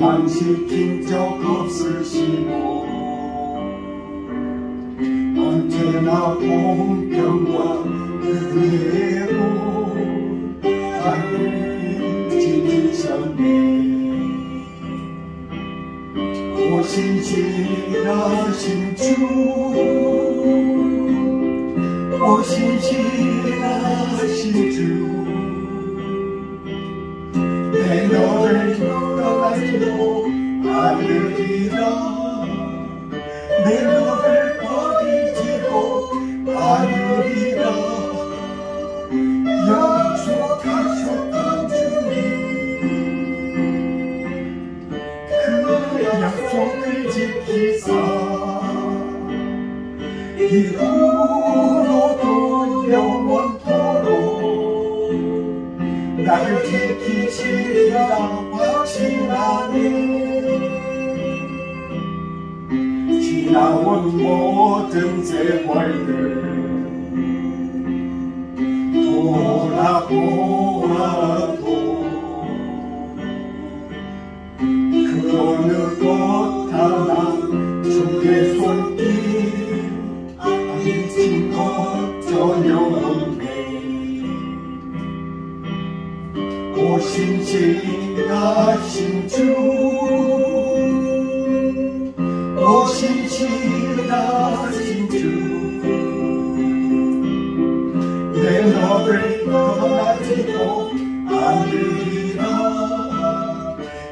실망시킨 적 없으시고 언제나 공평과 은혜로 나를 지키셨네. 오 신실하신 주, 오 신실하신 주, 내 너를 떠나지도 않으리라. 내 너를 버리지도 않으리라. 약속하셨던 주님, 그 약속을 지키사 이후로도 영원토록 나를 지키시리라 확신하네. 지나온 모든 세월들 돌아보아도 그 어느 것 하나 주의 손길 잊힌 것 전혀 없네. 오 신실하신 주, 오 신실하신 주, 내 너를 떠나지도 않으리라.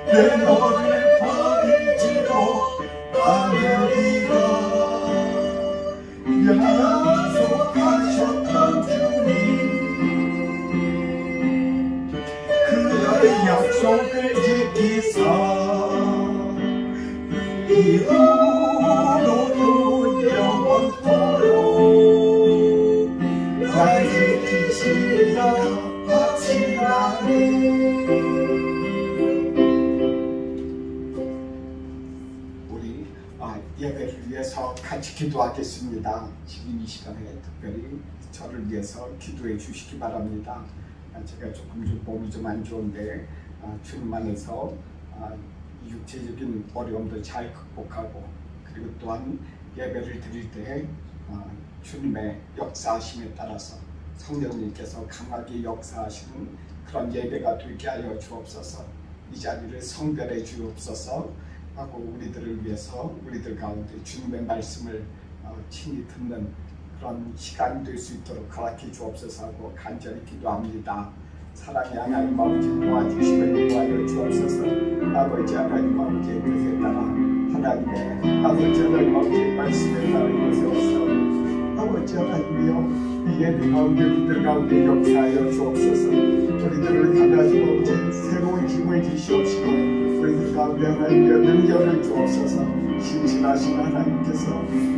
내 너를 버리지도 않으리라. 약속하셨던 주님, 그의 약속을 지키사 이후로도 영원토록 나를 지키시리라 확신하네. 우리 예배를 위해서 같이 기도하겠습니다. 지금 이 시간에 특별히 저를 위해서 기도해 주시기 바랍니다. 제가 조금 몸이 좀 안 좋은데 주님 안에서 육체적인 어려움도 잘 극복하고, 그리고 또한 예배를 드릴 때 주님의 역사하심에 따라서 성령님께서 강하게 역사하시는 그런 예배가 되게 하여 주옵소서. 이 자리를 성별해 주옵소서 하고, 우리들을 위해서 우리들 가운데 주님의 말씀을 친히 듣는 그런 시간이 될 수 있도록 허락해 주옵소서 하고 간절히 기도합니다. 사랑의 하나님 아버지, 도와주시고 인도하여 주옵소서. 아버지 하나님 아버지의 뜻에 따라 하나님의 아버지 하나님 아버지의 말씀에 따라 이곳에서 아버지 하나님이여, 이 예배 가운데 우리들 가운데 역사하여 주옵소서. 우리들을 하나님 아버지 새로운 힘을 주시옵시고 우리들 가운데 하나님의 능력을 주옵소서. 신실하신 하나님께서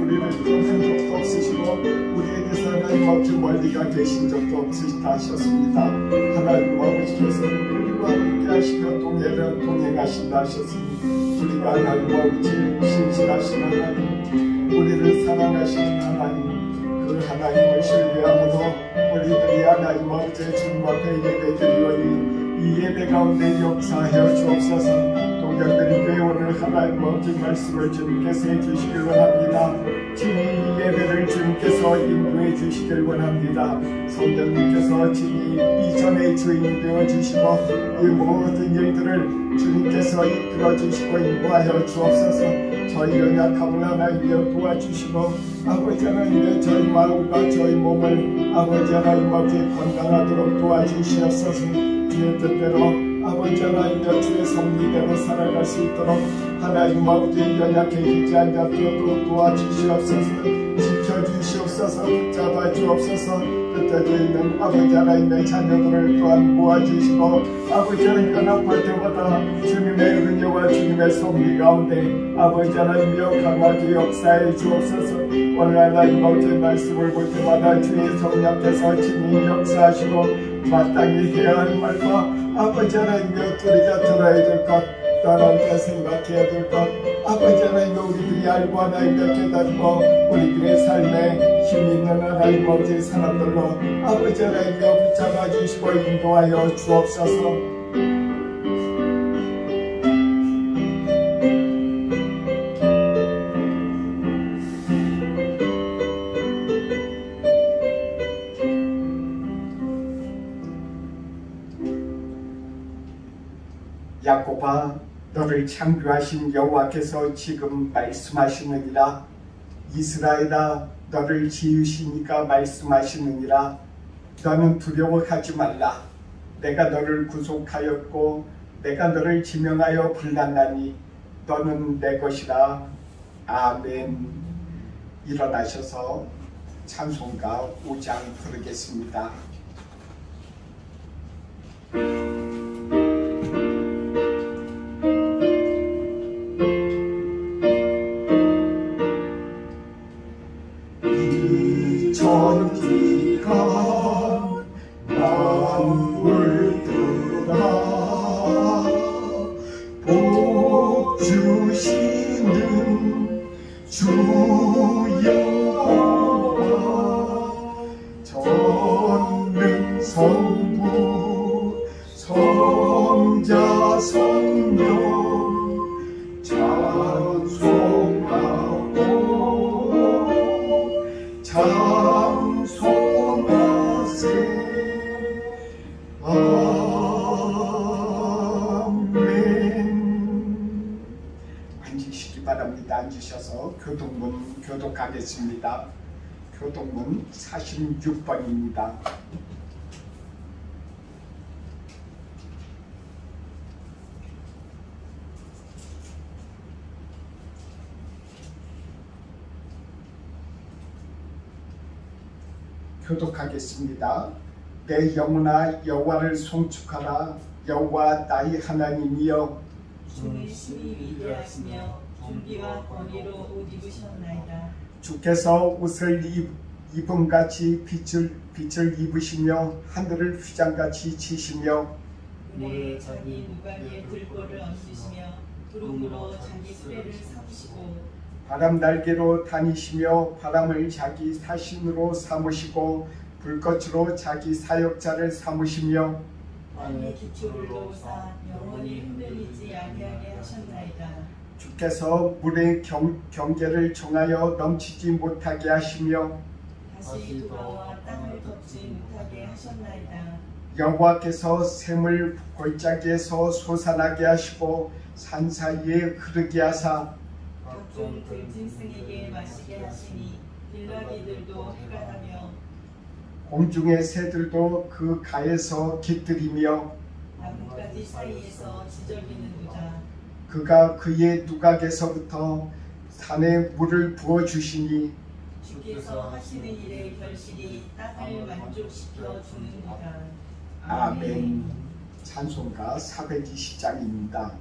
우리를 떠난 적도 없으시고 우리에게서 하나님 아버지 멀리가 계신 적도 없으시다 하셨습니다. 하나님 아버지께서 우리와 함께 하시며 동행하신다 하셨습니다. 우리가 하나님 아버지 신실하신 하나님, 우리를 사랑하시는 하나님, 그 하나님을 신뢰함으로 우리들이 하나님 아버지의 주님 앞에 예배드리오니 이 예배 가운데 역사하여 주옵소서. 동역들이 오늘 하나님 아버지 말씀을 주님께서 해주시길 원합니다. 친히 이 예배를 주님께서 인도해 주시길 원합니다. 성령님께서 친히 이전의 주인이 되어주시고 이 모든 일들을 주님께서 이끌어 주시고 인도하여 주옵소서. 저희 연약함을 하나님여 도와주시고 아버지 하나님의 저희 마음과 저희 몸을 아버지 하나님 아버지 건강하도록 도와주시옵소서. 주의 뜻대로 아버지 하나님과 주의 섭리대로 살아갈 수 있도록 하나님 아버지 연약해지지 않도록 도와주시옵소서. 지켜주시옵소서. 붙잡아 주옵소서. 흩어져 있는 아버지 하나님의 자녀들을 또한 모아주시고 아버지 하나님 연합할 때마다 주님의 은혜와 주님의 섭리 가운데 아버지 하나님여 강하게 역사해 주옵소서. 오늘 하나님 아버지의 말씀을 볼 때마다 주의 성령께서 친히 역사하시고 마땅히 해야 할 말과 아버지 하나님여 우리가 들어야 될 것, 따라오자 생각해야 될 것, 아버지 하나님여 우리들이 알고 하나님여 깨닫고 우리들의 삶에 힘 있는 하나님 아버지의 사람들로 아버지 하나님여 붙잡아 주시고 인도하여 주옵소서. 야곱아, 너를 창조하신 여호와께서 지금 말씀하시느니라. 이스라엘아, 너를 지으시니까 말씀하시느니라. 너는 두려워하지 말라. 내가 너를 구속하였고 내가 너를 지명하여 불렀나니 너는 내 것이라. 아멘. 일어나셔서 찬송가 5장 부르겠습니다. 천지가 만물들아 복 주시는 주 여호와 전능 성부 성자 성령 찬송하고 찬송하세. 아멘. 앉으시기 바랍니다. 앉으셔서 교독문 교독하겠습니다. 교독문 46번입니다. 교독하겠습니다. 내 영혼아 여호와를 송축하라. 여호와 나의 하나님이여 주의 심히 위대하시며 존귀와 권위로 옷 입으셨나이다. 주께서 옷을 입음같이 빛을 입으시며 하늘을 휘장같이 치시며 은혜에 자기 무관위에 들보를 얹으시며 구름으로 자기 수레를 삼으시고 바람 날개로 다니시며 바람을 자기 사신으로 삼으시고 불꽃으로 자기 사역자를 삼으시며 땅의 기초를 놓으사 영원히 흔들리지 아니하게 하셨나이다. 주께서 물의 경계를 정하여 넘치지 못하게 하시며 다시 돌아와 땅을 덮지 못하게 하셨나이다. 여호와께서 샘을 골짜기에서 솟아나게 하시고 산 사이에 흐르게 하사 각종 들짐승에게 마시게 하시니 빌라기들도 해가 나며 공중의 새들도 그 가에서 깃들이며 나뭇가지 사이에서 지저귀는 도자. 그가 그의 누각에서부터 산에 물을 부어주시니 주께서 하시는 일의 결실이 땅을 만족시켜 주는도다. 아멘. 찬송가 420장입니다.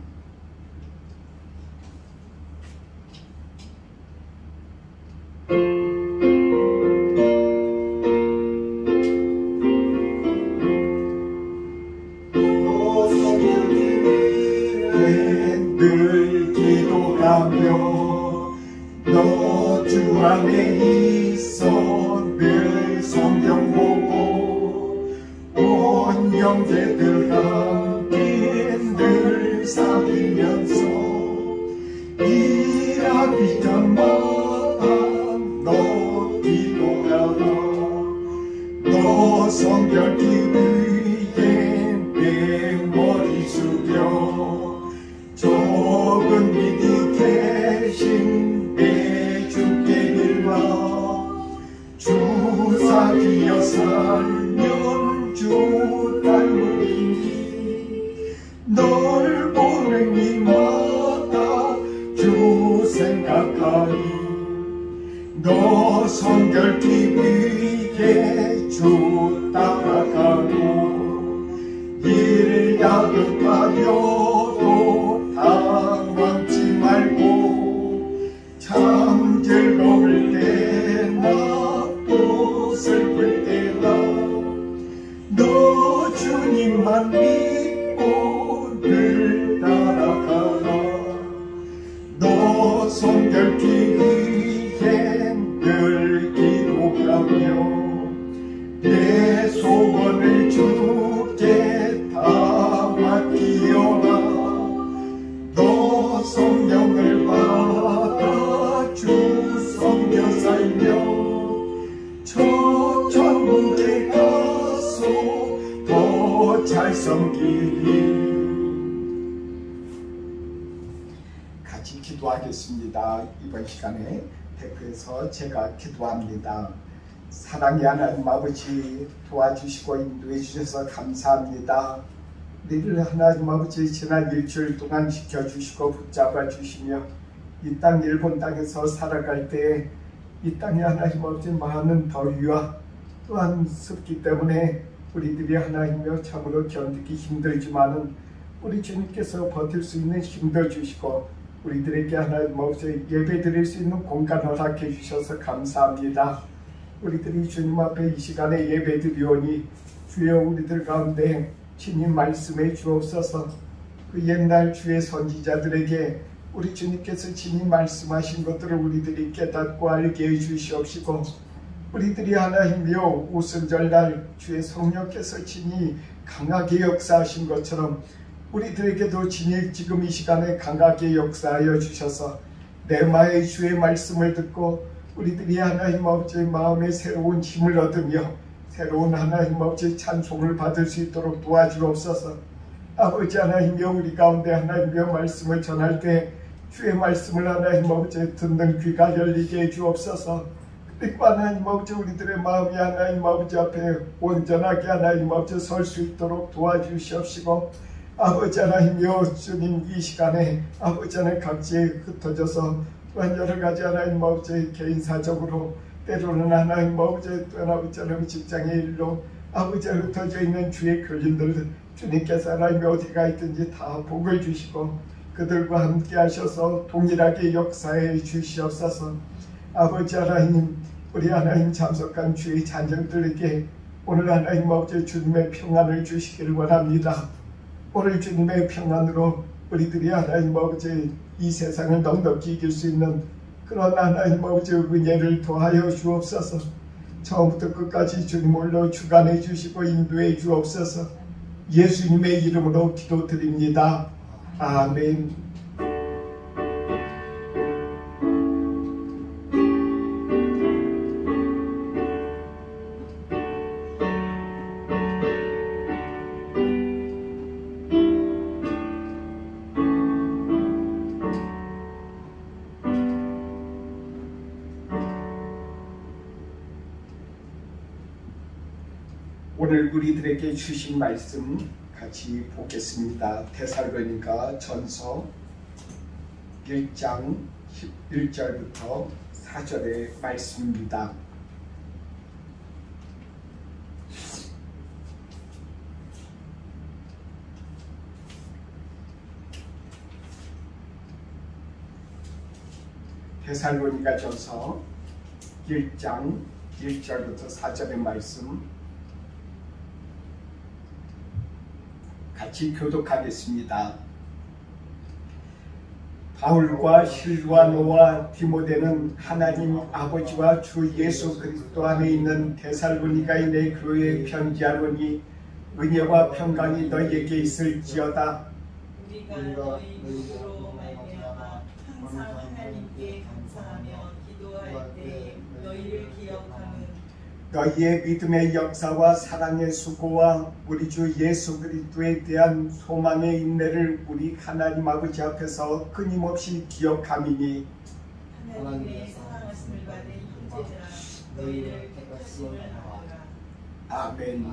늘 기도하며 너 주 안에 있어 늘 성경 보고 온 형제들 함께 늘 사귀면서 일하기 전마다 너 기도하라. 너 성결 기위에 내 머리 숙여 적은 믿이 계신 내 주께 일러 주사귀어 살면 주 닮으리니 널 보는 이마다 주 생각하니 너 성결 기위에 주 따라가고 일 야릇하여도 당황치 말고 참 즐거울 때나 또 슬플 때나 너 주님만 믿고 늘 따라가라. 너 성결 기위에 늘 기도하며 내 소원을 주께 다 맡기어라. 너 성령을 받아 주 섬겨 살며 저 천국에 가서 더 잘 섬기리. 기도하겠습니다. 이번 시간에 대표해서 제가 기도합니다. 사랑의 하나님 아버지, 도와주시고 인도해 주셔서 감사합니다. 우리를 하나님 아버지 지난 일주일 동안 지켜주시고 붙잡아 주시며 이 땅 일본 땅에서 살아갈 때 이 땅에 하나님 아버지 많은 더위와 또한 습기 때문에 우리들이 하나님이여 참으로 견디기 힘들지만은 우리 주님께서 버틸 수 있는 힘도 주시고 우리들에게 하나님 아버지 예배 드릴 수 있는 공간 허락해 주셔서 감사합니다. 우리들이 주님 앞에 이 시간에 예배 드리오니 주여 우리들 가운데 주님 말씀해 주옵소서. 그 옛날 주의 선지자들에게 우리 주님께서 친히 말씀하신 것들을 우리들이 깨닫고 알게 해주시옵시고 우리들이 하나님이여 오순절날 주의 성령께서 친히 강하게 역사하신 것처럼 우리들에게도 친히 지금 이 시간에 강하게 역사하여 주셔서 내마의 주의 말씀을 듣고 우리들이 하나님 아버지의 마음에 새로운 힘을 얻으며 새로운 하나님 아버지의 찬송을 받을 수 있도록 도와주옵소서. 아버지 하나님이여 우리 가운데 하나님이여 말씀을 전할 때 주의 말씀을 하나님 아버지 듣는 귀가 열리게 해주옵소서. 그리고 하나님 아버지 우리들의 마음이 하나님 아버지 앞에 온전하게 하나님 아버지 설 수 있도록 도와주시옵시고 아버지 하나님이여 주님 이 시간에 아버지 하나님 각지에 흩어져서 또한 여러가지 하나님 아버지 개인사적으로 때로는 하나님 아버지 또한 아버지 하나님 직장의 일로 아버지 흩어져 있는 주의 교인들 주님께서 하나님 어디가 있든지 다 복을 주시고 그들과 함께 하셔서 동일하게 역사해 주시옵소서. 아버지 하나님 우리 하나님 참석한 주의 자녀들에게 오늘 하나님 아버지 주님의 평안을 주시기를 원합니다. 오늘 주님의 평안으로 우리들이 하나님 아버지 이 세상을 넉넉히 이길 수 있는 그런 하나님 아버지 은혜를 더하여 주옵소서. 처음부터 끝까지 주님 홀로 주관해 주시고 인도해 주옵소서. 예수님의 이름으로 기도드립니다. 아멘. 오늘 우리들에게 주신 말씀 같이 보겠습니다. 데살로니가 전서 1장 11절부터 4절의 말씀입니다. 데살로니가 전서 1장 1절부터 4절의 말씀 같이 교독하겠습니다. 바울과 실루아노와 디모데는 하나님 아버지와 주 예수 그리스도 안에 있는 데살로니가의 내 교회에 편지하노니 은혜와 평강이 너희에게 있을지어다. 우리가 너희 믿음으로 말미암아 항상 하나님께 감사하며 기도할 때 너희를 기억하는 너희의 믿음의 역사와 사랑의 수고와 우리 주 예수 그리스도에 대한 소망의 인내를 우리 하나님 아버지 앞에서 끊임없이 기억함이니 하나님의 사랑하심을 받은 형제들아 너희를 택하심을 하노라. 아멘.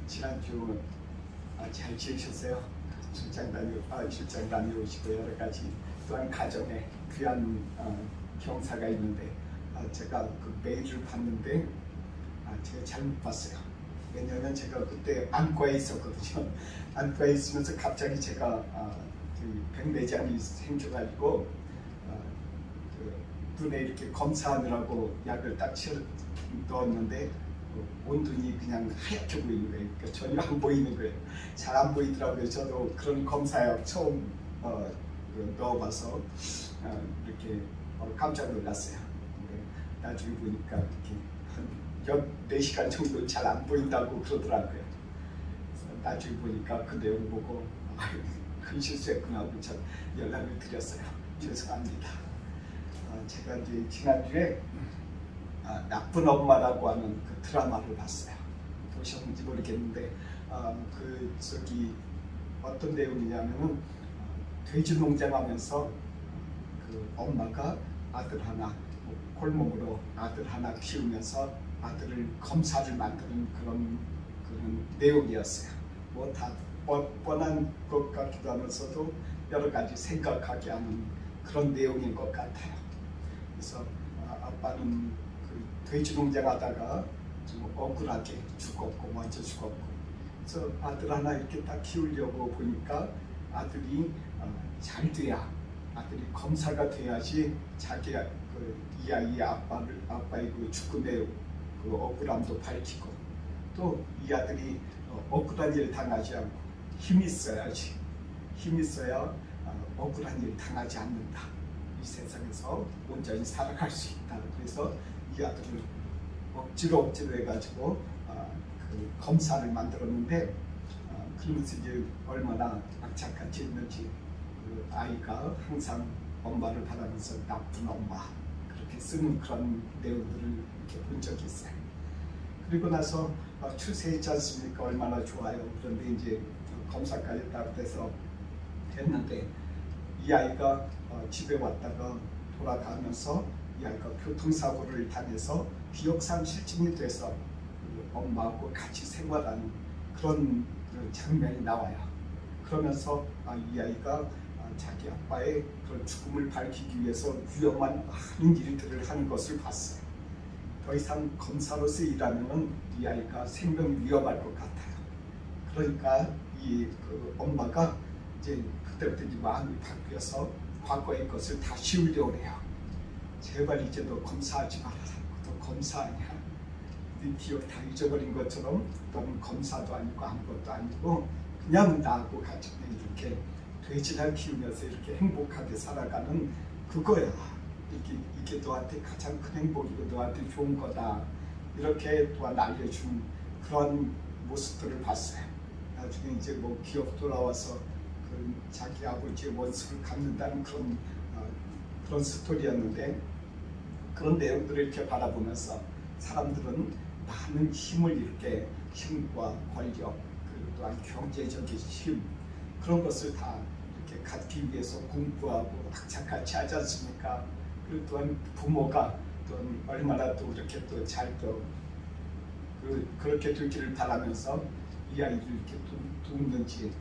지난주 잘 지내셨어요? 출장 다녀오시고 여러 가지 또한 가정에 귀한 경사가 있는데 제가 그 메일을 봤는데 제가 잘못 봤어요. 왜냐하면 제가 그때 안과에 있었거든요. 안과에 있으면서 갑자기 제가 백내장이 생겨가지고 눈에 이렇게 검사하느라고 약을 딱 넣었는데 온 눈이 그냥 하얗게 보이는 거예요. 그러니까 전혀 안 보이는 거예요. 잘 안 보이더라고요. 저도 그런 검사약 처음 넣어봐서 이렇게 깜짝 놀랐어요. 나중에 보니까 이렇게 한 4시간 정도 잘 안 보인다고 그러더라고요. 나중에 보니까 그 내용 보고 큰 실수했구나 하고 전 연락을 드렸어요. 죄송합니다. 제가 이제 지난주에 나쁜 엄마라고 하는 그 드라마를 봤어요. 보셨는지 모르겠는데 어떤 내용이냐면은 돼지 농장하면서 그 엄마가 아들 하나, 골목으로 아들 하나 키우면서 아들을 검사를 만드는 그런 내용이었어요. 뭐 다 뻔한 것 같기도 하면서도 여러 가지 생각하게 하는 그런 내용인 것 같아요. 그래서 아빠는 그 돼지 농장하다가 좀 억울하게 죽었고 먼저 죽었고, 그래서 아들 하나 이렇게 딱 키우려고 보니까 아들이 잘 돼야, 아들이 검사가 돼야지 자기가 이 아이의 아빠의 그 죽음의 그 억울함도 밝히고, 또 이 아들이 억울한 일 당하지 않고 힘이 있어야지, 힘이 있어야 억울한 일 당하지 않는다. 이 세상에서 온전히 살아갈 수 있다. 그래서 이 아들을 억지로 해가지고 그 검사를 만들었는데, 그러면서 이제 얼마나 악착같이 있는지, 그 아이가 항상 엄마를 바라면서 나쁜 엄마, 그렇게 쓰는 그런 내용들을 이렇게 본 적이 있어요. 그리고 나서 출세했지 않습니까? 얼마나 좋아요. 그런데 이제 검사까지 딱 돼서 했는데, 이 아이가 집에 왔다가 돌아가면서 이 아이가 교통사고를 당해서 기억상실증이 돼서 엄마하고 같이 생활하는 그런 장면이 나와요. 그러면서 이 아이가 자기 아빠의 그런 죽음을 밝히기 위해서 위험한 많은 일들을 하는 것을 봤어요. 더 이상 검사로서 일하면 이 아이가 생명이 위험할 것 같아요. 그러니까 그 엄마가 이제 그때부터 이제 마음이 바뀌어서 과거의 것을 다 지우려고 해요. 제발 이제 너 검사하지 말아라. 너 검사하냐? 네 기억 다 잊어버린 것처럼 너는 검사도 아니고 아무것도 아니고 그냥 나하고 같이 이렇게 돼지를 키우면서 이렇게 행복하게 살아가는 그거야. 이게 너한테 가장 큰 행복이고 너한테 좋은 거다. 이렇게 또한 알려준 그런 모습들을 봤어요. 나중에 이제 뭐 기억 돌아와서 자기 아버지의 원수를 갚는다는 그런 스토리였는데, 그런 내용들을 이렇게 바라보면서 사람들은 많은 힘을 이렇게, 힘과 권력, 그리고 또한 경제적인 힘, 그런 것을 다 이렇게 갖기 위해서 공부하고 악착같이 하지 않습니까? 그리고 또한 부모가 또 얼마나 또 이렇게 또 잘 그렇게 되기를 바라면서 이 아이를 이렇게 돕는지,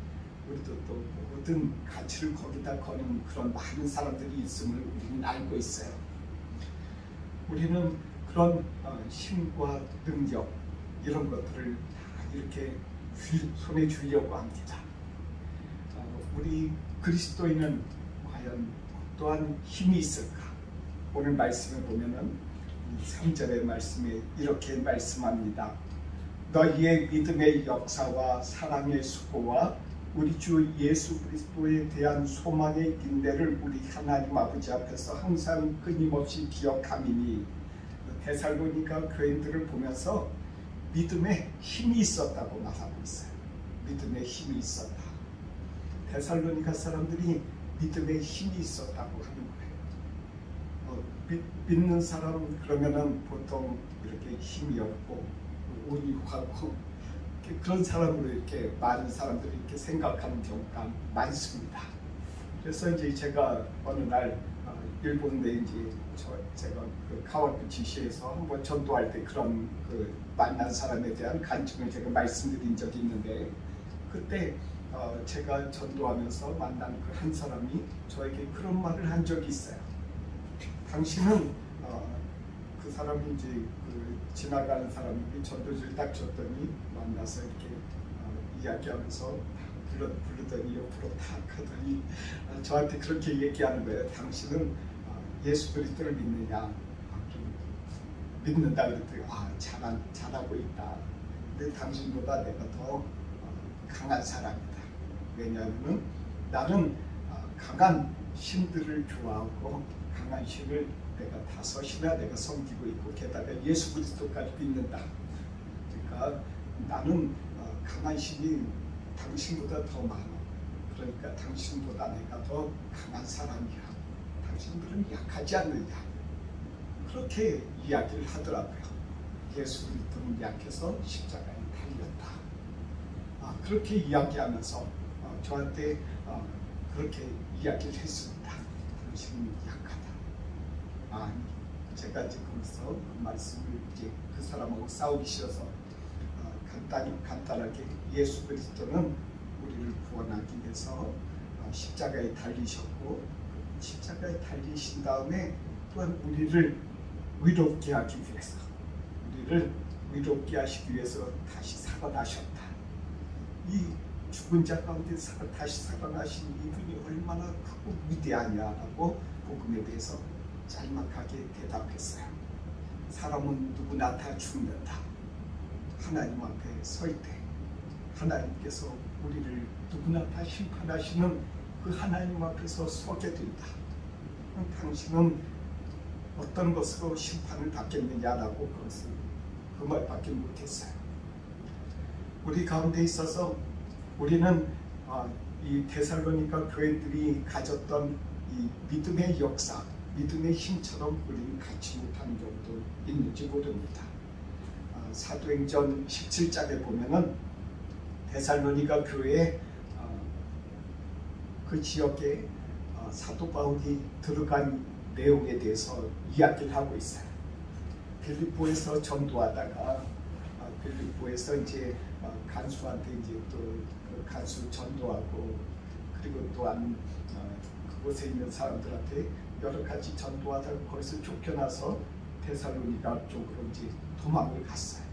우리도 또 모든 가치를 거기다 거는 그런 많은 사람들이 있음을 우리는 알고 있어요. 우리는 그런 힘과 능력, 이런 것들을 다 이렇게 손에 쥐려고 합니다. 우리 그리스도인은 과연 어떠한 힘이 있을까? 오늘 말씀을 보면은 3절의 말씀에 이렇게 말씀합니다. 너희의 믿음의 역사와 사랑의 수고와 우리 주 예수 그리스도에 대한 소망의 인내를 우리 하나님 아버지 앞에서 항상 끊임없이 기억함이니, 데살로니가 교인들을 보면서 믿음에 힘이 있었다고 말하고 있어요. 믿음에 힘이 있었다. 데살로니가 사람들이 믿음에 힘이 있었다고 하는 거예요. 믿는 사람 그러면은 보통 이렇게 힘이 없고 온유하고 그런 사람으로 이렇게 많은 사람들이 이렇게 생각하는 경우가 많습니다. 그래서 이제 제가 어느 날 일본에 이제 제가 그 카와쿠치시에서 한번 전도할 때 그런 만난 사람에 대한 간증을 제가 말씀드린 적이 있는데, 그때 제가 전도하면서 만난 그 한 사람이 저에게 그런 말을 한 적이 있어요. 당신은 그 사람이 이제 지나가는 사람이 전도지를 딱 줬더니 만나서 이렇게 이야기하면서 부르더니 옆으로 탁 하더니 저한테 그렇게 얘기하는 거예요. 당신은 예수 그리스도를 믿느냐? 믿는다 그랬더니 잘하고 있다. 근데 당신보다 내가 더 강한 사람이다. 왜냐하면 나는 강한 신들을 좋아하고 강한 신을 내가 5이나 내가 섬기고 있고 게다가 예수 그리스도까지 믿는다. 그러니까 나는 강한 신이 당신보다 더 많아. 그러니까 당신보다 내가 더 강한 사람이야. 당신들은 약하지 않느냐. 그렇게 이야기를 하더라고요. 예수 그리스도는 약해서 십자가에 달렸다. 그렇게 이야기하면서 저한테 그렇게 이야기를 했습니다. 당신은 약하다. 아니, 제가 이제 거기서 그 말씀을 이제 그 사람하고 싸우기 싫어서 간단하게 예수 그리스도는 우리를 구원하기 위해서 십자가에 달리셨고, 십자가에 달리신 다음에 또한 우리를 위롭게 하기 위해서, 우리를 위롭게 하시기 위해서 다시 살아나셨다. 이 죽은 자 가운데 다시 살아나신 이분이 얼마나 크고 위대하냐라고 복음에 대해서 짤막하게 대답했어요. 사람은 누구나 다 죽는다. 하나님 앞에 설 때 하나님께서 우리를 누구나 다 심판하시는 그 하나님 앞에서 서게 된다. 당신은 어떤 것으로 심판을 받겠느냐라고 그 말밖에 못했어요. 우리 가운데 있어서 우리는 이 데살로니가 교회들이 가졌던 이 믿음의 역사, 믿음의 힘처럼 우리는 갖지 못하는 경우도 있는지 모릅니다. 사도행전 17장에 보면은 데살로니가 교회에 그 지역에 사도 바울이 들어간 내용에 대해서 이야기를 하고 있어요. 빌립보에서 전도하다가 빌립보에서 이제 간수한테 이제 또 간수 전도하고, 그리고 또한 그곳에 있는 사람들한테 여러 가지 전도하다가 거기서 쫓겨나서 데살로니가 쪽으로 이제 도망을 갔어요.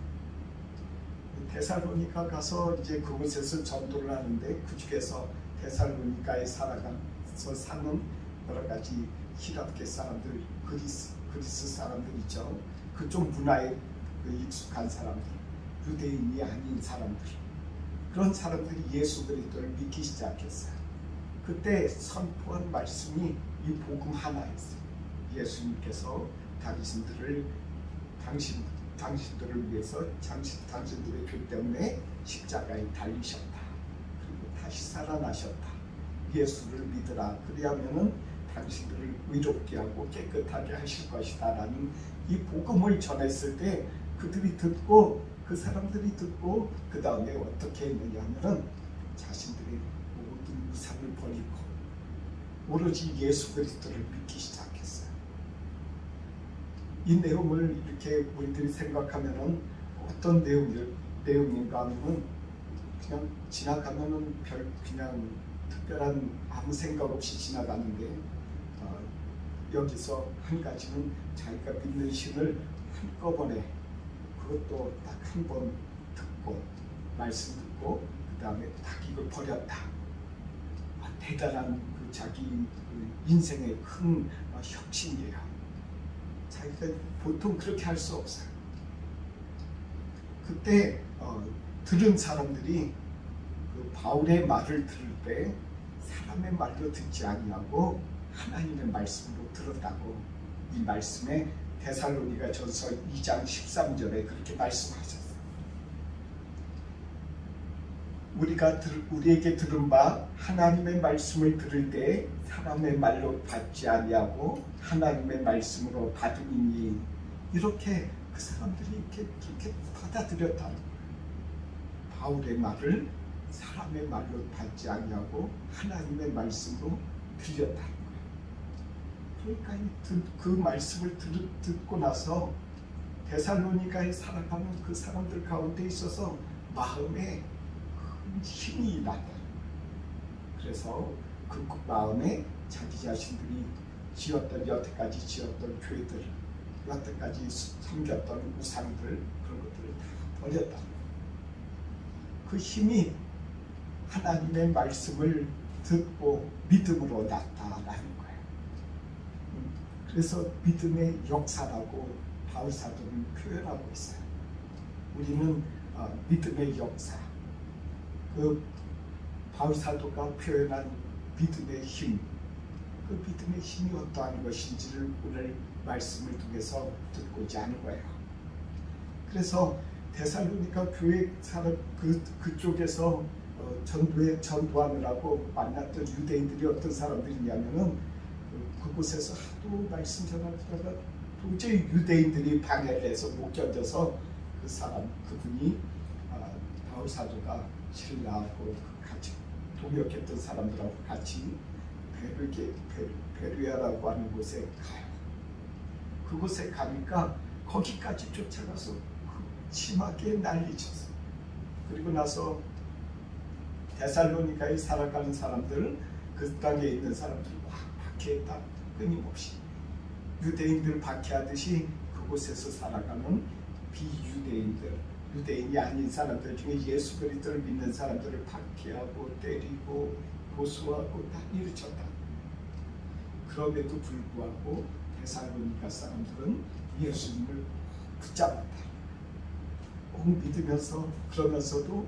데살로니가 가서 이제 그곳에서 전도를 하는데, 그 중에서 데살로니가에 살아가서 사는 여러 가지 히랍계 사람들, 그리스 사람들 있죠. 그쪽 문화에 익숙한 사람들, 유대인이 아닌 사람들, 그런 사람들이 예수 그리스도를 믿기 시작했어요. 그때 선포한 말씀이 이 복음 하나였어요. 예수님께서 당신들을 위해서 당신들의 죄 때문에 십자가에 달리셨다. 그리고 다시 살아나셨다. 예수를 믿으라. 그리하면은 당신들을 의롭게 하고 깨끗하게 하실 것이다 라는 이 복음을 전했을 때 그 사람들이 듣고 그 다음에 어떻게 했느냐 하면은 자신들의 모든 우상을 버리고 오로지 예수 그리스도를 믿기 시작했어요. 이 내용을 이렇게 우리들이 생각하면은 어떤 내용인가 하면은 그냥 지나가면은 그냥 특별한 아무 생각 없이 지나가는데, 여기서 한 가지는 자기가 믿는 신을 한꺼번에, 그것도 딱 한 번 듣고 말씀 듣고 그 다음에 딱 이걸 버렸다. 대단한 자기 인생의 큰 혁신이에요. 자기가 보통 그렇게 할 수 없어요. 그때 들은 사람들이 그 바울의 말을 들을 때 사람의 말로 듣지 아니하고 하나님의 말씀으로 들었다고, 이 말씀에 데살로니가 전서 2장 13절에 그렇게 말씀하셨어요. 우리에게 들은 바 하나님의 말씀을 들을 때 사람의 말로 받지 아니하고 하나님의 말씀으로 받으니, 이렇게 그 사람들이 이렇게 받아들였다. 바울의 말을 사람의 말로 받지 아니하고 하나님의 말씀으로 들렸다. 그러니까 그 말씀을 듣고 나서 데살로니가에 살아가는 그 사람들 가운데 있어서 마음에 큰 힘이 났다. 그래서 그 마음에 자기 자신들이 여태까지 지었던 교회들, 여태까지 섬겼던 우상들, 그런 것들을 다 버렸다. 그 힘이 하나님의 말씀을 듣고 믿음으로 났다라는 거예요. 그래서 믿음의 역사라고 바울 사도는 표현하고 있어요. 우리는 믿음의 역사, 그 바울 사도가 표현한 믿음의 힘, 그 믿음의 힘이 어떠한 것인지를 오늘 말씀을 통해서 듣고자 하는 거예요. 그래서 데살로니가 교회 사람 그쪽에서 전도하느라고 만났던 유대인들이 어떤 사람들이냐면은, 그곳에서 하도 말씀 전하다가 도저히 유대인들이 방해를 해서 못 견뎌서 그분이 바울 사도가 신라하고 같이 동역했던 사람들하고 같이 베르야라고 하는 곳에 가요. 그곳에 가니까 거기까지 쫓아가서 심하게 난리쳤어요. 그리고 나서 데살로니가에 살아가는 사람들, 그 땅에 있는 사람들 막 박해했다. 끊임없이 유대인들 박해하듯이 그곳에서 살아가는 비유대인들, 유대인이 아닌 사람들 중에 예수 그리스도를 믿는 사람들을 박해하고 때리고 고소하고 다 일으켰다. 그럼에도 불구하고 데살로니가 사람들은 예수님을 붙잡았다. 믿으면서, 그러면서도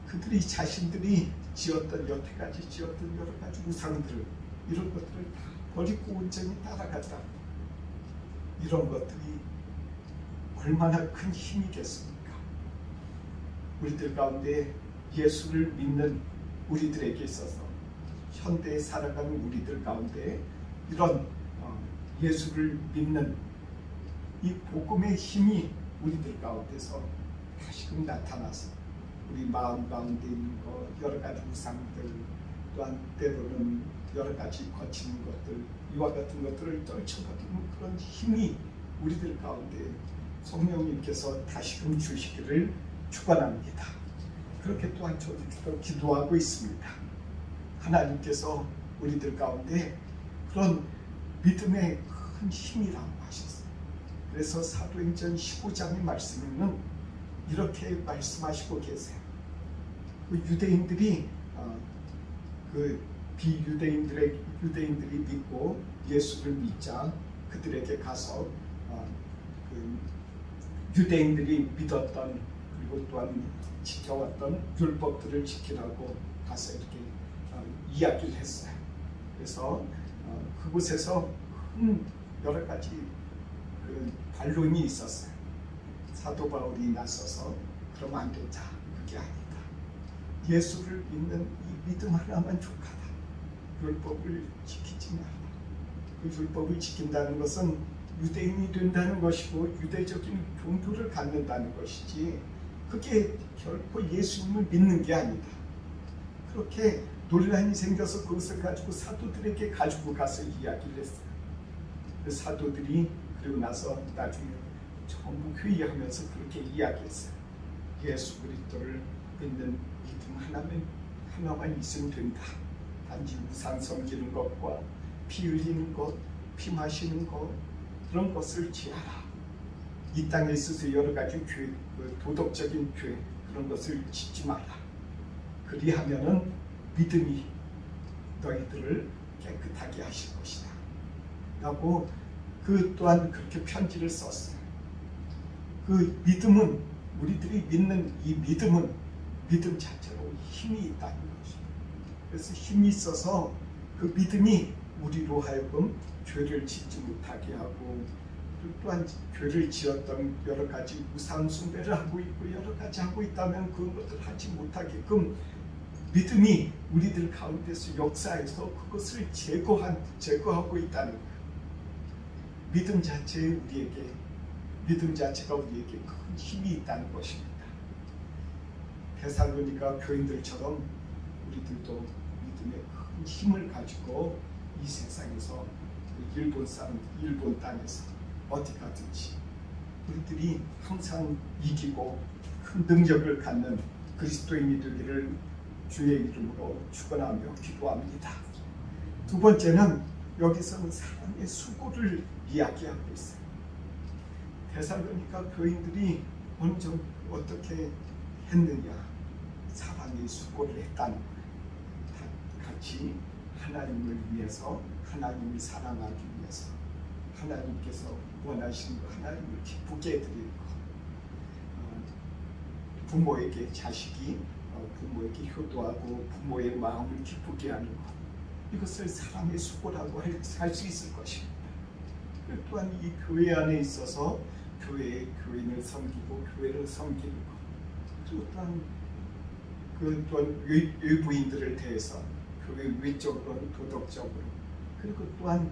그들이 자신들이 지었던, 여태까지 지었던 여러 가지 우상들, 이런 것들을 다 버리고 온전히 따라갔다. 이런 것들이 얼마나 큰 힘이겠습니까? 우리들 가운데 예수를 믿는 우리들에게 있어서, 현대에 살아가는 우리들 가운데 이런 예수를 믿는 이 복음의 힘이 우리들 가운데서 다시금 나타나서 우리 마음 가운데 있는 것, 여러 가지 우상들, 또한 때로는 여러 가지 거치는 것들, 이와 같은 것들을 떨쳐버리는 그런 힘이 우리들 가운데 성령님께서 다시금 주시기를 축원합니다. 그렇게 또한 저도 기도하고 있습니다. 하나님께서 우리들 가운데 그런 믿음의 큰 힘이라고 하셨어요. 그래서 사도행전 15장의 말씀에는 이렇게 말씀하시고 계세요. 그 유대인들이 그 유대인들이 믿고 예수를 믿자 그들에게 가서 그 유대인들이 믿었던, 그리고 또한 지켜왔던 율법들을 지키라고 가서 이렇게 이야기를 했어요. 그래서 그곳에서 여러 가지 그 반론이 있었어요. 사도 바울이 나서서 그러면 안 된다. 그게 아니다. 예수를 믿는 이 믿음 하나만 족하다. 율법을 지키지 마라. 그 율법을 지킨다는 것은 유대인이 된다는 것이고 유대적인 종교를 갖는다는 것이지, 그게 결코 예수님을 믿는 게 아니다. 그렇게 논란이 생겨서 그것을 가지고 사도들에게 가지고 가서 이야기를 했어요. 그 사도들이 그리고 나서 나중에 전부 회의하면서 그렇게 이야기했어요. 예수 그리스도를 믿는 믿음 하나만 있으면 된다. 단지 우상 섬기는 것과 피 흘리는 것, 피 마시는 것, 그런 것을 지하라. 이 땅에 있어서 여러 가지 죄, 도덕적인 죄, 그런 것을 짓지 마라. 그리하면은 믿음이 너희들을 깨끗하게 하실 것이다. 라고 그 또한 그렇게 편지를 썼어요. 그 믿음은, 우리들이 믿는 이 믿음은 믿음 자체로 힘이 있다는 것입니다. 그래서 힘이 있어서 그 믿음이 우리로 하여금 죄를 짓지 못하게 하고, 그리고 또한 죄를 지었던 여러 가지 우상 숭배를 하고 있고 여러 가지 하고 있다면 그것을 하지 못하게끔 믿음이 우리들 가운데서 역사해서 그것을 제거하고 있다는 거예요. 믿음 자체가 우리에게 큰 힘이 있다는 것입니다. 데살로니가 교인들처럼 우리들도 믿음의 큰 힘을 가지고 이 세상에서 일본 땅에서 어디 가든지 우리들이 항상 이기고 큰 능력을 갖는 그리스도인이 되기를 주의 이름으로 축원하며 기도합니다. 두 번째는 여기서는 사랑의 수고를 이야기하고 있어요. 데살로니가 교인들이 먼저 어떻게 했느냐, 사랑의 수고를 했다는 거예요. 같이 하나님을 위해서, 하나님을 사랑하기 위해서, 하나님께서 원하시는 거, 하나님을 기쁘게 해드리는 것, 부모에게 자식이 부모에게 효도하고 부모의 마음을 기쁘게 하는 것, 이것을 사랑의 수고라고 할 수 있을 것입니다. 또한 이 교회 안에 있어서 교인을 섬기고 교회를 섬기는 것, 그리고 또한 외부인들을 대해서 교회 외적으로 도덕적으로, 그리고 또한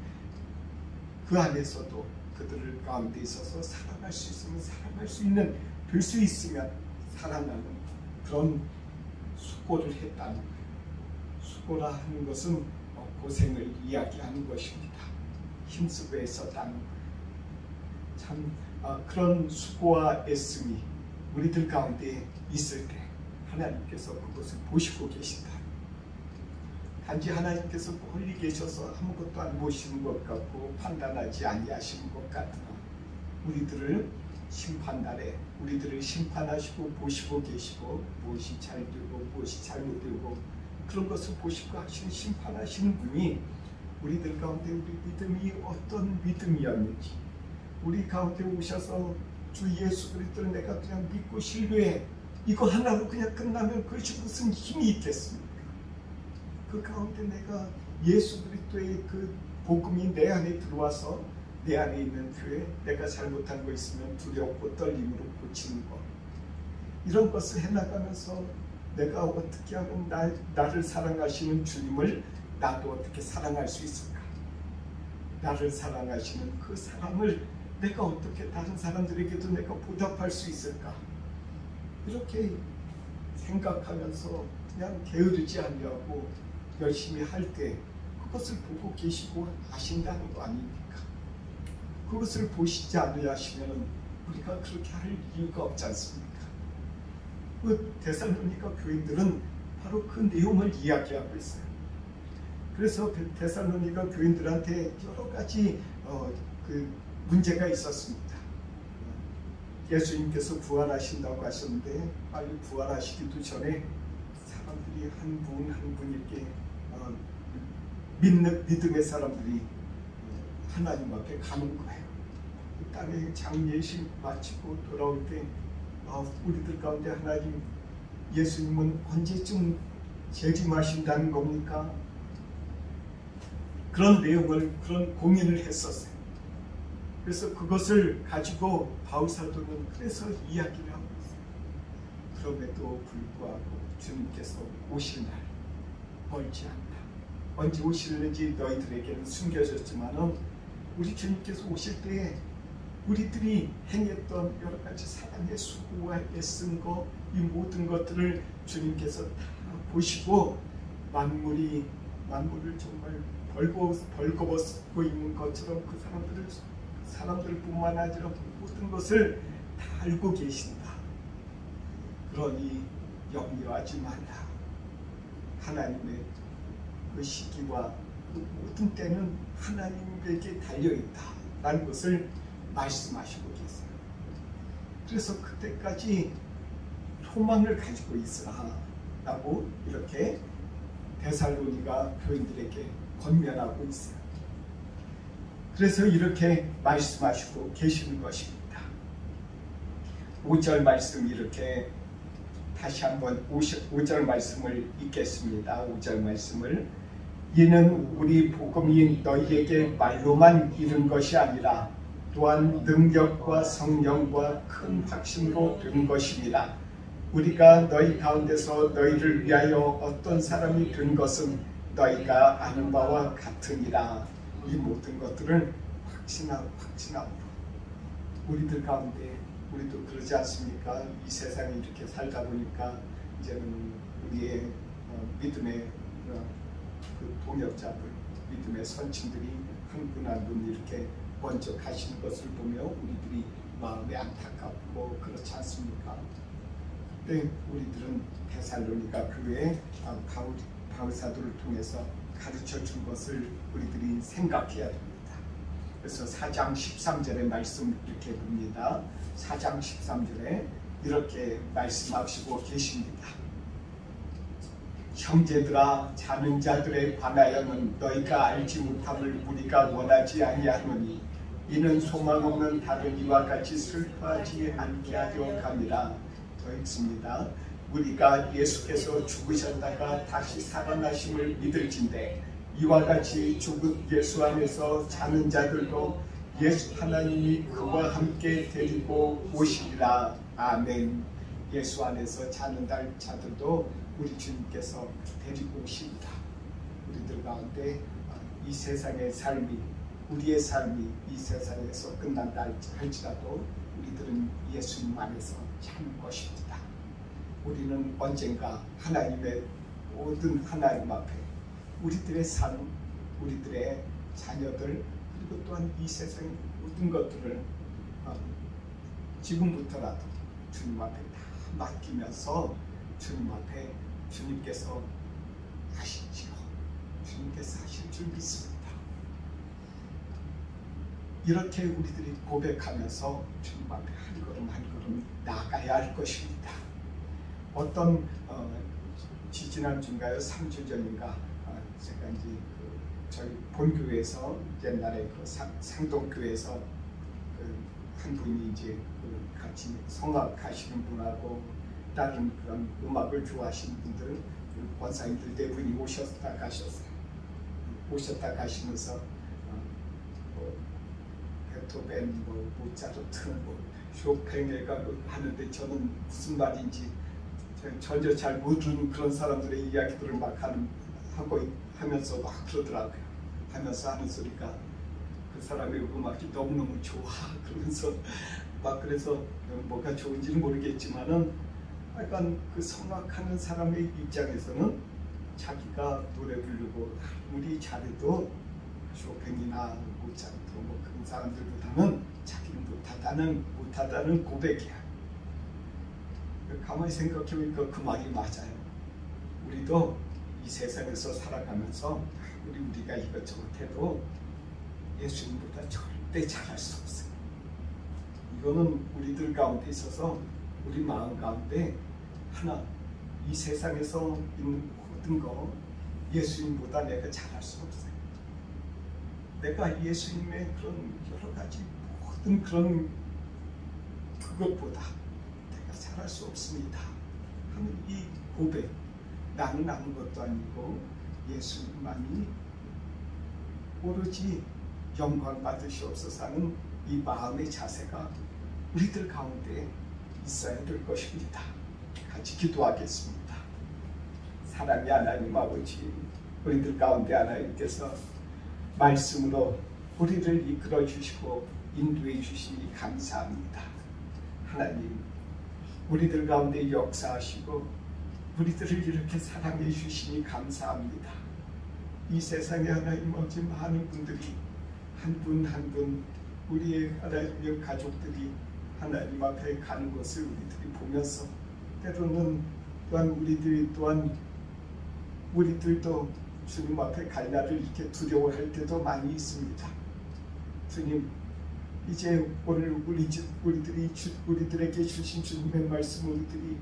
그 안에서도 그들을 가운데 있어서 사랑할 수 있으면 사랑할 수 있는, 될 수 있으면 사랑하는 그런 수고를 했다는 거예요. 수고라 하는 것은 고생을 이야기하는 것입니다. 힘쓰고 애썼다는 참 그런 수고와 애씀이 우리들 가운데 있을 때 하나님께서 그것을 보시고 계신다. 단지 하나님께서 멀리 계셔서 아무것도 안 보시는 것 같고 판단하지 아니하시는 것 같으나 우리들을 심판날에 우리들을 심판하시고 보시고 계시고 무엇이 잘되고 무엇이 잘못되고 그런 것을 보시고 하시는 심판하시는 분이 우리들 가운데 우리 믿음이 어떤 믿음이었는지 우리 가운데 오셔서 주 예수 그리스도를 내가 그냥 믿고 신뢰해 이거 하나로 그냥 끝나면 그것이 무슨 힘이 있겠습니까? 그 가운데 내가 예수 그리스도의 그 복음이 내 안에 들어와서 내 안에 있는 교회 내가 잘못한 거 있으면 두렵고 떨림으로 고치는 것 이런 것을 해나가면서 내가 어떻게 하면 나를 사랑하시는 주님을 나도 어떻게 사랑할 수 있을까? 나를 사랑하시는 그 사랑을 내가 어떻게 다른 사람들에게도 내가 보답할 수 있을까? 이렇게 생각하면서 그냥 게으르지 아니하고 열심히 할 때 그것을 보고 계시고 아신다는 거 아닙니까? 그것을 보시지 않으시면 우리가 그렇게 할 이유가 없지 않습니까? 그 데살로니가 교인들은 바로 그 내용을 이야기하고 있어요. 그래서 데살로니가 교인들한테 여러 가지 그 문제가 있었습니다. 예수님께서 부활하신다고 하셨는데 빨리 부활하시기도 전에 사람들이 한 분 한 분에게 믿음의 사람들이 하나님 앞에 가는 거예요. 그 땅에 장례식 마치고 돌아올 때 우리들 가운데 하나님 예수님은 언제쯤 재림하신다는 겁니까? 그런 내용을 그런 고민을 했었어요. 그래서 그것을 가지고 바울 사도는 그래서 이야기를 하고 있어요. 그럼에도 불구하고 주님께서 오실 날 멀지 않다. 언제 오시는지 너희들에게는 숨겨졌지만은 우리 주님께서 오실 때에 우리들이 행했던 여러 가지 사랑의 수고와 애쓴 것, 이 모든 것들을 주님께서 다 보시고 만물을 정말 벌거벗고 있는 것처럼 그 사람들뿐만 아니라 모든 것을 다 알고 계신다. 그러니 염려하지 말라. 하나님의 그 시기와 그 모든 때는 하나님에게 달려있다 라는 것을 말씀하시고 계세요. 그래서 그때까지 소망을 가지고 있으라 라고 이렇게 데살로니가 교인들에게 권면하고 있어요. 그래서 이렇게 말씀하시고 계시는 것입니다. 5절 말씀 이렇게 다시 한번 5절 말씀을 읽겠습니다. 5절 말씀을 이는 우리 복음이 너희에게 말로만 이른 것이 아니라 또한 능력과 성령과 큰 확신으로 된 것입니다. 우리가 너희 가운데서 너희를 위하여 어떤 사람이 된 것은 너희가 아는 바와 같으니라. 이 모든 것들을 확신함으로 우리들 가운데 우리도 그러지 않습니까? 이 세상에 이렇게 살다 보니까 이제는 우리의 믿음의 그 동역자들, 믿음의 선친들이 한 분 한 분 이렇게 먼저 가시는 것을 보며 우리들이 마음이 안타깝고 그렇지 않습니까? 그때 우리들은 데살로니가 교회에 바울 사도를 통해서 가르쳐 준 것을 우리들이 생각해야 됩니다. 그래서 4장 13절의 말씀 이렇게 봅니다. 4장 13절에 이렇게 말씀하시고 계십니다. 형제들아, 자는 자들에 관하여는 너희가 알지 못함을 우리가 원하지 아니하노니 이는 소망 없는 다른 이와 같이 슬퍼하지 않게 하려 함이라. 더 읽습니다. 우리가 예수께서 죽으셨다가 다시 살아나심을 믿을진대 이와 같이 죽은 예수 안에서 자는 자들도 예수 하나님이 그와 함께 데리고 오시리라. 아멘. 예수 안에서 자는 자들도 우리 주님께서 데리고 오십니다. 우리들 가운데 이 세상의 삶이 우리의 삶이 이 세상에서 끝난다 할지라도 우리들은 예수님 안에서 사는 것입니다. 우리는 언젠가 하나님의 모든 하나님 앞에 우리들의 삶, 우리들의 자녀들, 그리고 또한 이 세상의 모든 것들을 지금부터라도 주님 앞에 다 맡기면서 주님 앞에 주님께서 하시지요. 주님께서 하실 줄 믿습니다. 이렇게 우리들이 고백하면서 주님 앞에 한 걸음 한 걸음 나아가야 할 것입니다. 어떤 지지난주인가요? 3주 전인가 제가 이제 저희 본교회에서 옛날에 상동교회에서 한 분이 이제 같이 성악하시는 분하고 다른 그런 음악을 좋아하시는 분들 권사님들 네 분이 오셨다 가셨어요. 오셨다 가시면서 베토벤, 모차르트, 쇼팽을 하는데 저는 무슨 말인지 전혀 잘 모르는 그런 사람들의 이야기들을 막 하면서 막 그러더라고요. 하면서 하는 소리가 그 사람의 음악이 너무너무 좋아. 그러면서 막 그래서 뭐가 좋은지는 모르겠지만은 약간 그 성악하는 사람의 입장에서는 자기가 노래 부르고 아무리 잘해도 쇼팽이나 모차르트 뭐 그런 사람들보다는 자기는 못하다는 고백이야. 가만히 생각해보니까 그 말이 맞아요. 우리도 이 세상에서 살아가면서 우리가 이것저것 해도 예수님보다 절대 잘할 수 없어요. 이거는 우리들 가운데 있어서 우리 마음 가운데 하나, 이 세상에서 있는 모든 거 예수님보다 내가 잘할 수 없어요. 내가 예수님의 그런 여러 가지 모든 그런 그것보다 내가 잘할 수 없습니다 하는 이 고백, 나는 아무것도 아니고 예수님만이 오로지 영광 받으시옵소서 하는 이 마음의 자세가 우리들 가운데 있어야 될 것입니다. 같이 기도하겠습니다. 사랑의 하나님 아버지, 우리들 가운데 하나님께서 말씀으로 우리를 이끌어 주시고 인도해 주시니 감사합니다. 하나님, 우리들 가운데 역사하시고 우리들을 이렇게 사랑해 주시니 감사합니다. 이 세상에 하나님 아버지 많은 분들이 한 분 한 분 우리의 하나님의 가족들이 하나님 앞에 가는 것을 우리들이 보면서 때로는 또한 우리들도 주님 앞에 갈 날을 이렇게 두려워할 때도 많이 있습니다. 주님, 이제 오늘 우리들에게 주신 주님의 말씀 우리들이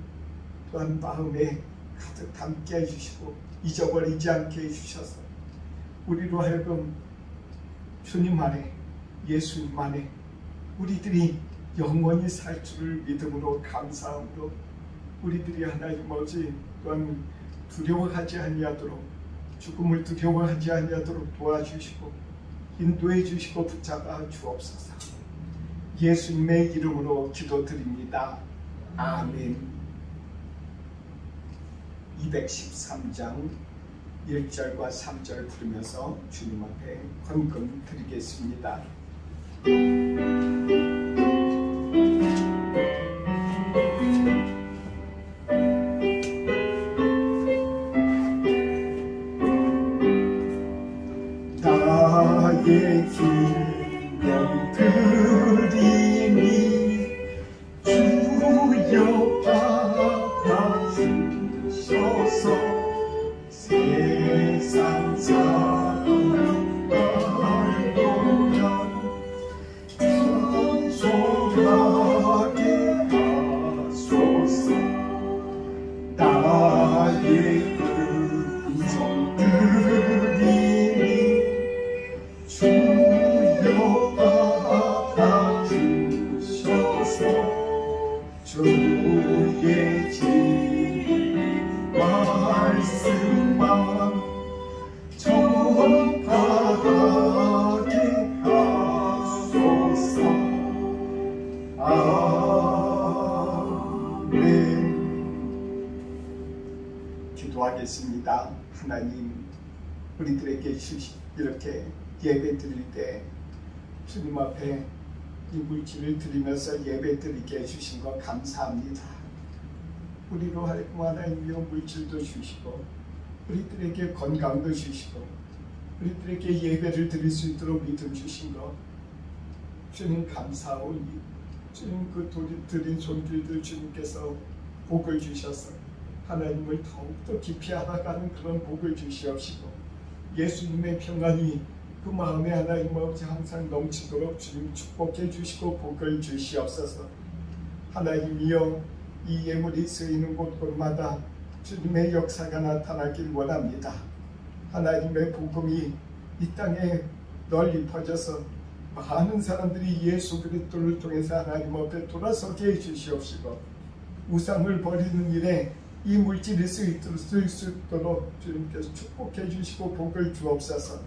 또한 마음에 가득 담게 해주시고 잊어버리지 않게 해주셔서 우리로 하여금 주님 안에, 예수님 안에 우리들이 영원히 살 줄을 믿음으로 감사함으로 우리들이 하나님 아버지 또한 두려워하지 아니하도록, 죽음을 두려워하지 아니하도록 도와주시고 인도해 주시고 붙잡아 주옵소서. 예수님의 이름으로 기도드립니다. 아멘. 213장 1절과 3절 부르면서 주님 앞에 헌금 드리겠습니다. 나의 기도 드리니 주여 받아주셔서 세상 사는 알고야 찬송하게 하소서. 나의 음성 드리니 주여 받아주셔서 주의 진 말씀만 전하게 하소서. 아멘. 기도하겠습니다. 하나님, 우리들에게 이렇게 예배 드릴 때 주님 앞에 이 물질을 드리면서 예배 드리게 해주신 것 감사합니다. 우리로 하여금 하나님이여 물질도 주시고 우리들에게 건강도 주시고 우리들에게 예배를 드릴 수 있도록 믿음 주신 것 주님 감사하오니 주님 그 드린 손길들 주님께서 복을 주셔서 하나님을 더욱더 깊이 알아가는 그런 복을 주시옵시고 예수님의 평안이 그 마음에 하나님 아버지 항상 넘치도록 주님 축복해 주시고 복을 주시옵소서. 하나님이여 이 예물이 쓰이는 곳곳마다 주님의 역사가 나타나길 원합니다. 하나님의 복음이 이 땅에 널리 퍼져서 많은 사람들이 예수 그리스도를 통해서 하나님 앞에 돌아서게 해주시옵시고 우상을 버리는 일에 이 물질이 쓰일 수 있도록 주님께서 축복해 주시고 복을 주옵소서.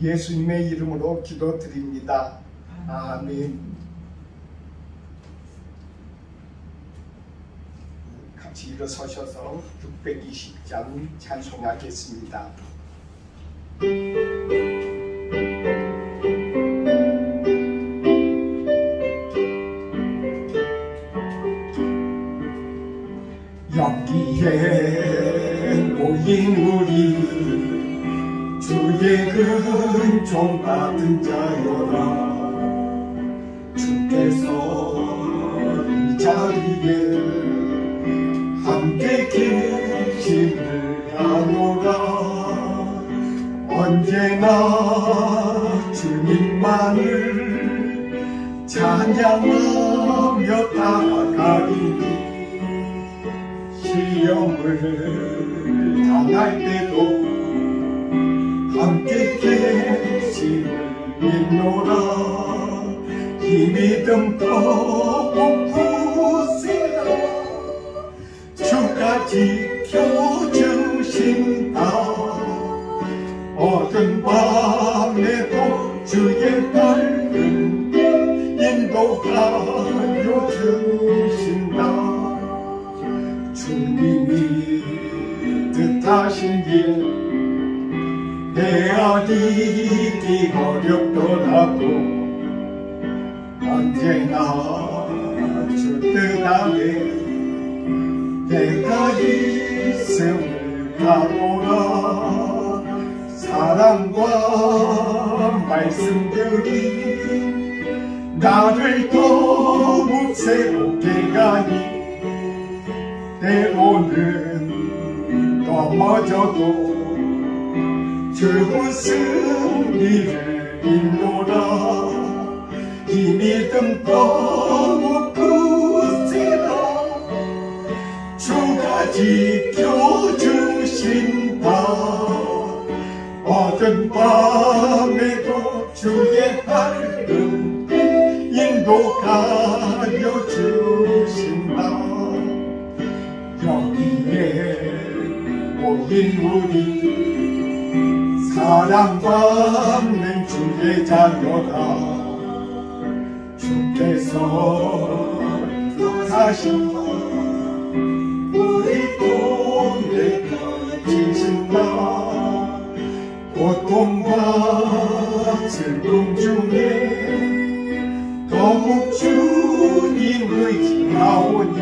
예수님의 이름으로 기도드립니다. 아멘. 같이 일어서셔서 620장 찬송하겠습니다. 여기에 모인 우리 주의 은총 받은 자여라. 주께서 이 자리에 함께 계심을 아노라. 언제나 주님만을 찬양하며 따라가리니 시험을 당할 때도 함께 계심을 믿노라. 이 믿음 더욱 굳세라. 주가 지켜주신다. 어두운 밤에도 주의 밝은 인도하여 주신다. 주님이 뜻하신 길 헤아리기 어렵더라도 언제나 주 뜻 안에 내가 있음을 가노라. 사랑과 말씀들이 나를 더욱 새롭게 가니 때로는 넘어져도 주 승리를 믿노라. 이 믿음 더욱 굳세라. 주가 지켜주신다. 어두운 밤에도 주의 밝은 인도하여 주신다. 여기에 모인 우리 사랑받는 주의 자녀라. 주께서 뜻하신 우리 동네 펼치신다. 고통과 슬픔 중에 더욱 주님 의지하오니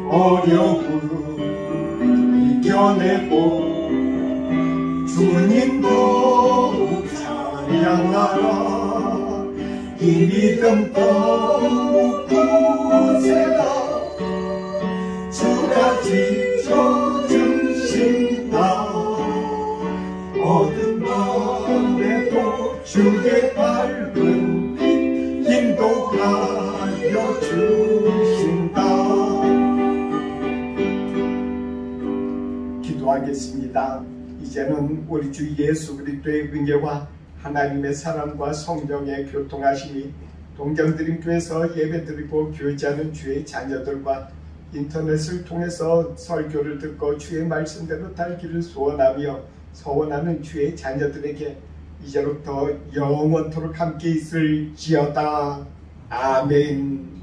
어려움 이겨내고 주님 더욱 찬양하라. 이 믿음 더욱 굳세라. 주가 지켜주신다. 어두운 밤에도 주의 밝은 빛 인도하여 주신다. 기도하겠습니다. 이제는 우리 주 예수 그리스도의 은혜와 하나님의 사랑과 성령의 교통하심이 동정드림교회에서 예배드리고 교제하는 주의 자녀들과 인터넷을 통해서 설교를 듣고 주의 말씀대로 살기를 소원하며 서원하는 주의 자녀들에게 이제부터 영원토록 함께 있을지어다. 아멘.